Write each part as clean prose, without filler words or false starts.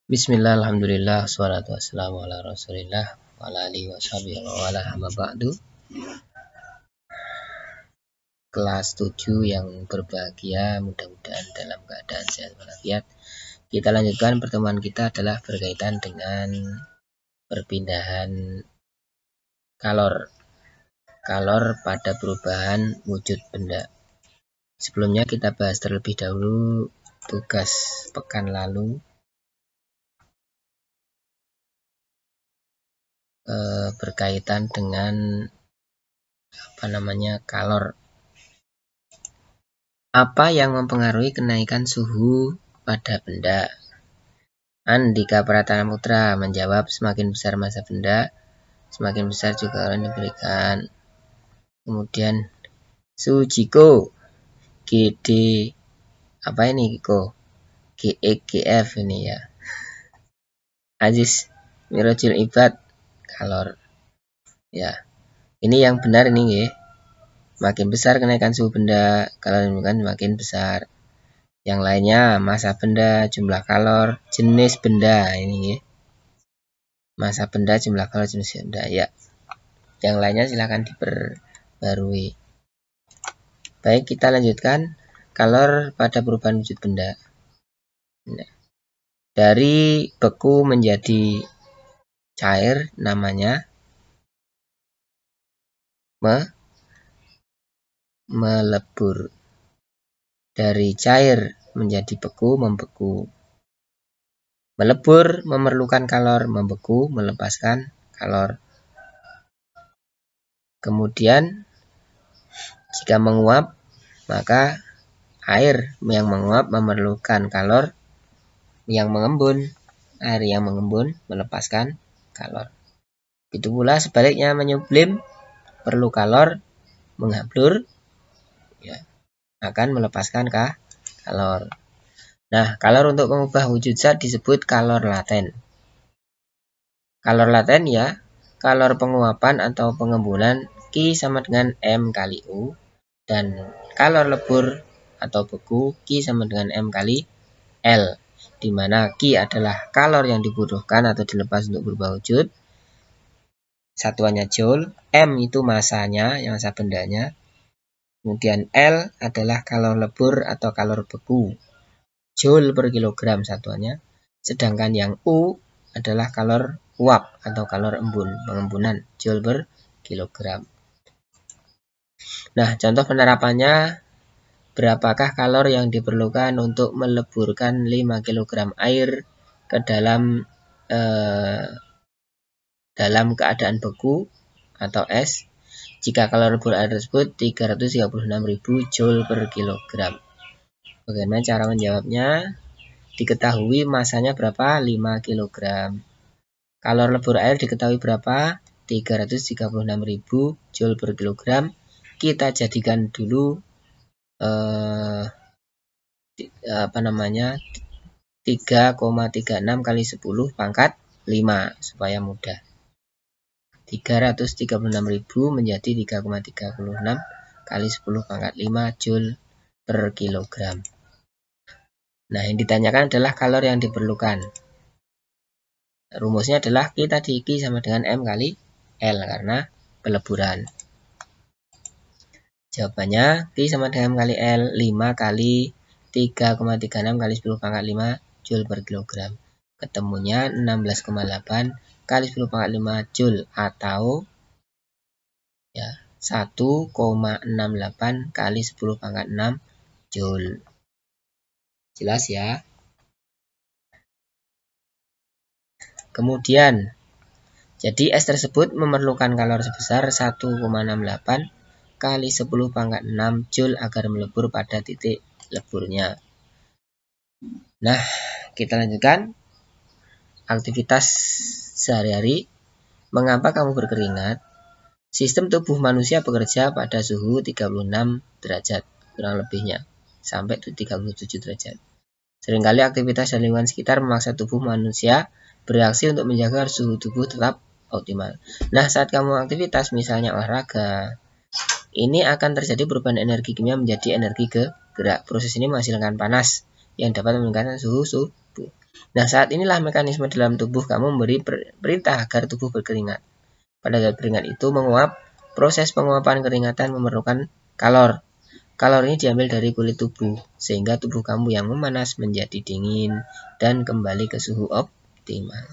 Bismillah, alhamdulillah, wassalatu wassalamu ala rasulillah wa ala alihi wa sahbihi wa ala amma ba'du. Kelas 7 yang berbahagia, mudah-mudahan dalam keadaan sehat walafiat. Kita lanjutkan, pertemuan kita adalah berkaitan dengan perpindahan kalor pada perubahan wujud benda. Sebelumnya kita bahas terlebih dahulu tugas pekan lalu berkaitan dengan kalor. Apa yang mempengaruhi kenaikan suhu pada benda? Andika Pratama Putra menjawab, semakin besar massa benda, semakin besar juga kalor yang diberikan. Kemudian Sujiko GD apa ini Kiko? GEGF ini ya. Aziz Mirojul Ibad kalor. Ya. Ini yang benar ini ya. Makin besar kenaikan suhu benda, kalor yang diberikan makin besar. Yang lainnya massa benda, jumlah kalor, jenis benda ini ya. Massa benda, jumlah kalor, jenis benda ya. Yang lainnya silahkan diperbarui. Baik, kita lanjutkan kalor pada perubahan wujud benda. Nah, dari beku menjadi cair namanya melebur. Dari cair menjadi beku, membeku. Melebur memerlukan kalor, membeku melepaskan kalor. Kemudian jika menguap, maka air yang menguap memerlukan kalor, yang mengembun, air yang mengembun melepaskan kalor. Itu pula sebaliknya menyublim perlu kalor, menghablur ya, akan melepaskan kalor. Nah, kalor untuk mengubah wujud zat disebut kalor laten. Kalor laten ya, kalor penguapan atau pengembunan Q sama dengan M kali U, dan kalor lebur atau beku Q sama dengan M kali L, di mana Q adalah kalor yang dibutuhkan atau dilepas untuk berubah wujud, satuannya joule, M itu masanya, yang massa bendanya, kemudian L adalah kalor lebur atau kalor beku, joule per kilogram satuannya, sedangkan yang U adalah kalor uap atau kalor pengembunan, joule per kilogram. Nah, contoh penerapannya, berapakah kalor yang diperlukan untuk meleburkan 5 kg air ke dalam keadaan beku atau es, jika kalor lebur air tersebut 336.000 joule per kilogram. Bagaimana cara menjawabnya? Diketahui masanya berapa? 5 kg. Kalor lebur air diketahui berapa? 336.000 joule per kilogram. Kita jadikan dulu 3,36 kali 10 pangkat 5 supaya mudah. 336.000 menjadi 3,36 kali 10 pangkat 5 joule per kilogram. Nah, yang ditanyakan adalah kalor yang diperlukan. Rumusnya adalah Q tadi, Q sama dengan M kali L karena peleburan. Jawabannya Q sama dengan M kali L, 5 kali 3,36 kali 10 pangkat 5 joule per kilogram. Ketemunya 16,8 kali 10 pangkat 5 joule atau ya 1,68 kali 10 pangkat 6 joule. Jelas ya? Kemudian, jadi es tersebut memerlukan kalor sebesar 1,68 kali 10 pangkat 6 joule agar melebur pada titik leburnya. Nah, kita lanjutkan aktivitas sehari-hari. Mengapa kamu berkeringat? Sistem tubuh manusia bekerja pada suhu 36 derajat kurang lebihnya sampai 37 derajat. Seringkali aktivitas dan lingkungan sekitar memaksa tubuh manusia bereaksi untuk menjaga suhu tubuh tetap optimal. Nah, saat kamu aktivitas misalnya olahraga, ini akan terjadi perubahan energi kimia menjadi energi gerak. Proses ini menghasilkan panas yang dapat meningkatkan suhu tubuh. Nah, saat inilah mekanisme dalam tubuh kamu memberi perintah agar tubuh berkeringat. Pada saat keringat itu menguap, proses penguapan keringatan memerlukan kalor. Kalor ini diambil dari kulit tubuh, sehingga tubuh kamu yang memanas menjadi dingin dan kembali ke suhu optimal.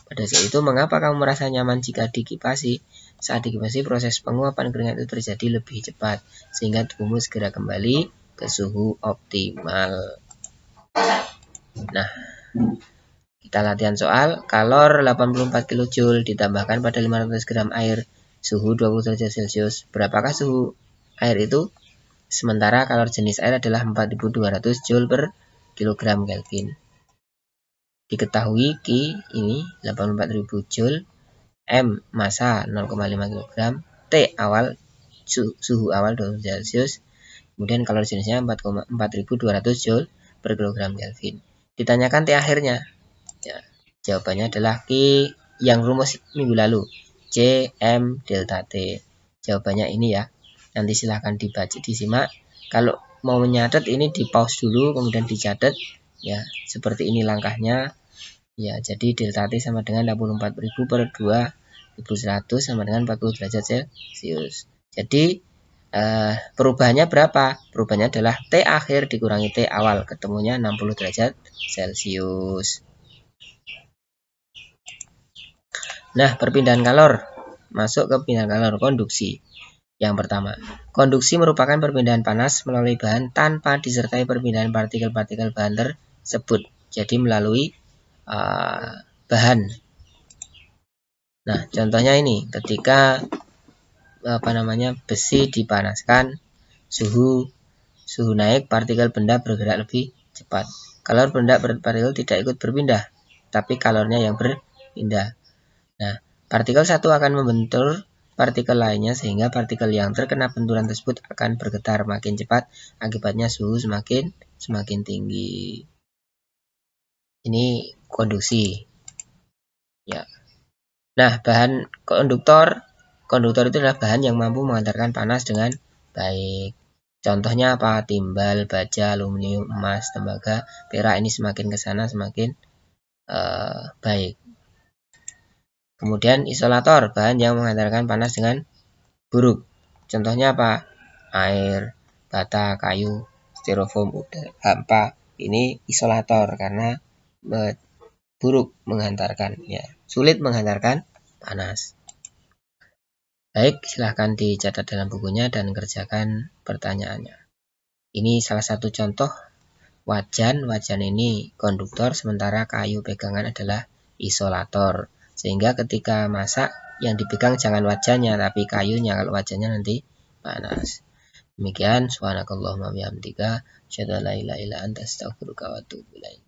Pada saat itu, mengapa kamu merasa nyaman jika dikipasi? Saat dikipasi, proses penguapan keringat itu terjadi lebih cepat, sehingga tubuhmu segera kembali ke suhu optimal. Nah, kita latihan soal. Kalor 84 kJ ditambahkan pada 500 gram air, suhu 20 derajat Celcius. Berapakah suhu air itu? Sementara kalor jenis air adalah 4200 Joule per kilogram Kelvin. Diketahui Q ini 84.000 Joule, M massa 0,5 kg, T awal suhu awal 20 Celcius, kemudian kalori jenisnya 4.200 Joule per kilogram Kelvin. Ditanyakan T akhirnya. Ya, jawabannya adalah Q yang rumus minggu lalu, C M delta T. Jawabannya ini ya. Nanti silahkan dibaca, disimak. Kalau mau menyatet ini di pause dulu, kemudian dicatat. Ya, seperti ini langkahnya. Ya, jadi delta T sama dengan 64.000 per 2.100 sama dengan 40 derajat Celcius. Jadi perubahannya berapa? Perubahannya adalah T akhir dikurangi T awal, ketemunya 60 derajat Celcius. Nah, perpindahan kalor. Masuk ke perpindahan kalor konduksi. Yang pertama, konduksi merupakan perpindahan panas melalui bahan tanpa disertai perpindahan partikel-partikel bahan tersebut. Jadi melalui bahan. Nah, contohnya ini, ketika besi dipanaskan, suhu naik, partikel benda bergerak lebih cepat. Kalor benda partikel tidak ikut berpindah, tapi kalornya yang berpindah. Nah, partikel satu akan membentur partikel lainnya sehingga partikel yang terkena benturan tersebut akan bergetar makin cepat, akibatnya suhu semakin tinggi. Ini konduksi. Ya. Nah, bahan konduktor itu adalah bahan yang mampu mengantarkan panas dengan baik. Contohnya apa? Timbal, baja, aluminium, emas, tembaga, perak. Ini semakin ke sana semakin baik. Kemudian isolator, bahan yang mengantarkan panas dengan buruk. Contohnya apa? Air, bata, kayu, styrofoam, hampa. Ini isolator karena buruk menghantarkan, ya, sulit menghantarkan panas. Baik, silahkan dicatat dalam bukunya dan kerjakan pertanyaannya. Ini salah satu contoh wajan. Wajan ini konduktor, sementara kayu pegangan adalah isolator. Sehingga ketika masak, yang dipegang jangan wajannya, tapi kayunya. Kalau wajannya nanti panas. Demikian, subhanakallahumma bihamdika, asyhadu an la ilaha illa anta, astaghfiruka wa atubu ilaik.